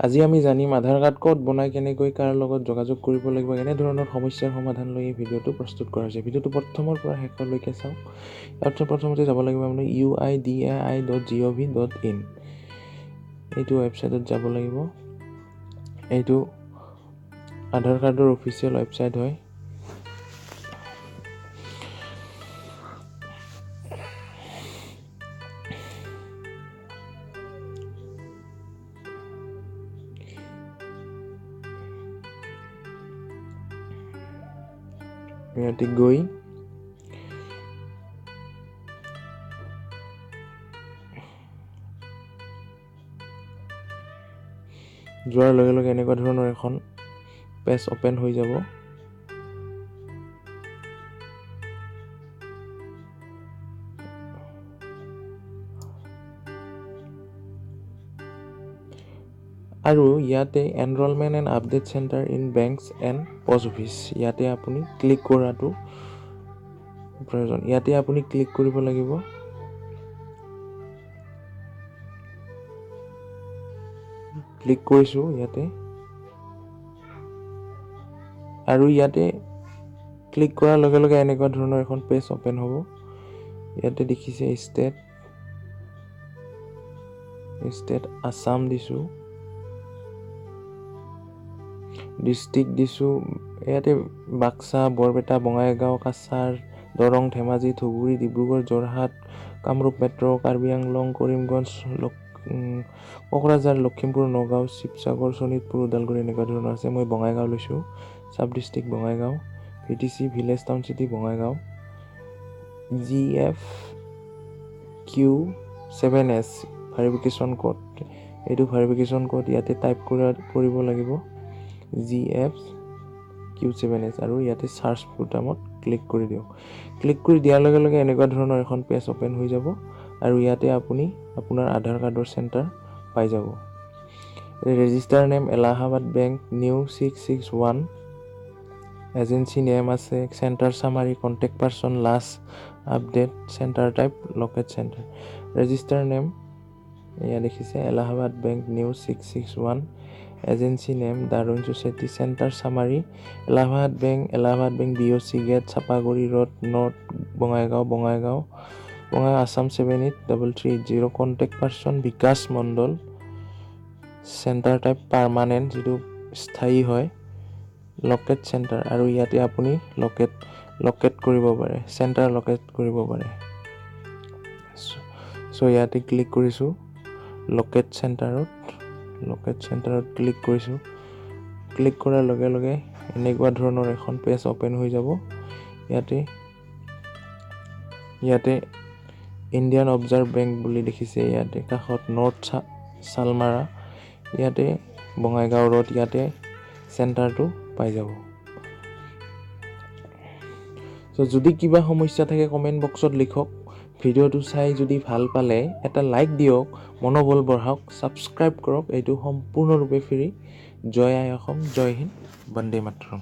আজি আমি জানিম আধাৰ কাৰ্ড ক'ত বনাই কেনেকৈ কাৰ লগত যোগাযোগ কৰিব লাগিব এনে ধৰণৰ সমস্যাৰ সমাধান লৈ এই ভিডিঅ'টো প্ৰস্তুত কৰা হৈছে ভিডিঅ'টো প্ৰথমৰ পৰা শেষলৈকে চাওক ইয়াত প্ৰথমতে যাব লাগিব আপুনি uidai.gov.in এইটো ৱেবছাইটত যাব লাগিব এইটো আধাৰ কাৰ্ডৰ অফিচিয়েল ৱেবছাইট হয় ইয়াতে গৈ যোৱাৰ লগে লগে এনেকুৱা ধৰণৰ এখন পেজ ওপেন হৈ যাব আৰু ইয়াতে enrolment and update centre in banks and post office ইয়াতে আপুনি ক্লিক কৰাটো প্ৰয়োজন ইয়াতে আপুনি ক্লিক কৰিব লাগিব ক্লিক কৰিছোঁ ইয়াতে আৰু ইয়াতে ক্লিক কৰাৰ লগে লগে এনেকুৱা ধৰণৰ এখন পেজ ওপেন হ'ব ইয়াতে দেখিছে ষ্টেট আসাম দিছোঁ ডিষ্ট্ৰিক্ট দিছোঁ ইয়াতে বাক্সা বৰপেটা বঙাইগাঁও কাছাৰ দৰং ধেমাজি ধুবুৰী ডিব্ৰুগড় যোৰহাট কামৰূপ মেট্ৰ' কাৰ্বি আংলং কৰিমগঞ্জ কোকৰাঝাৰ লখিমপুৰ নগাঁও শিৱসাগৰ শোণিতপুৰ ওদালগুৰি এনেকুৱা ধৰণৰ আছে মই বঙাইগাঁও লৈছোঁ sub district Bongaigaon VTC village town city Bongaigaon GFQ7S verification code এইটো ভেৰিফিকেশ্যন কোড ইয়াতে টাইপ কৰিব লাগিব GFQ7S আৰু ইয়াতে সাৰ্চ বুটামত ক্লিক কৰি দিয়ক ক্লিক কৰি দিয়াৰ লগে লগে এনেকুৱা ধৰণৰ এখন পেজ ওপেন হৈ যাব আৰু ইয়াতে আপুনি আপোনাৰ আধাৰ কাৰ্ডৰ চেণ্টাৰ পাই যাব register name Allahabad bank new 661 agency name আছে centre summary contact person last update centre type locate centre register name এয়া দেখিছে Allahabad bank new 661 agency name Darun society centre summary Allahabad bank BOC gate Chapaguri road north Bongaigaon Assam 783380 contact person Bikash Mondal centre type permanent যিটো স্থায়ী হয় locate centre আৰু ইয়াতে আপুনি locate কৰিব পাৰে চেণ্টাৰ লোকেট কৰিব পাৰে চ' ইয়াতে ক্লিক কৰিছোঁ লোকেট চেণ্টাৰত ক্লিক কৰিছোঁ ক্লিক কৰাৰ লগে লগে এনেকুৱা ধৰণৰ এখন পেজ ওপেন হৈ যাব ইয়াতে ইণ্ডিয়ান অবজাৰ্ভ বেংক বুলি দেখিছে ইয়াতে কাষত নৰ্থ চালমাৰা ইয়াতে বঙাইগাঁও ৰোড ইয়াতে চেণ্টাৰটো পাই যাব চ' যদি কিবা সমস্যা থাকে কমেণ্ট বক্সত লিখক ভিডিঅ'টো চাই যদি ভাল পালে এটা লাইক দিয়ক মনোবল বঢ়াওক ছাবস্ক্ৰাইব কৰক এইটো সম্পূৰ্ণৰূপে ফ্ৰী জয় আই অসম জয় হিন্দ বন্দে মাতৰম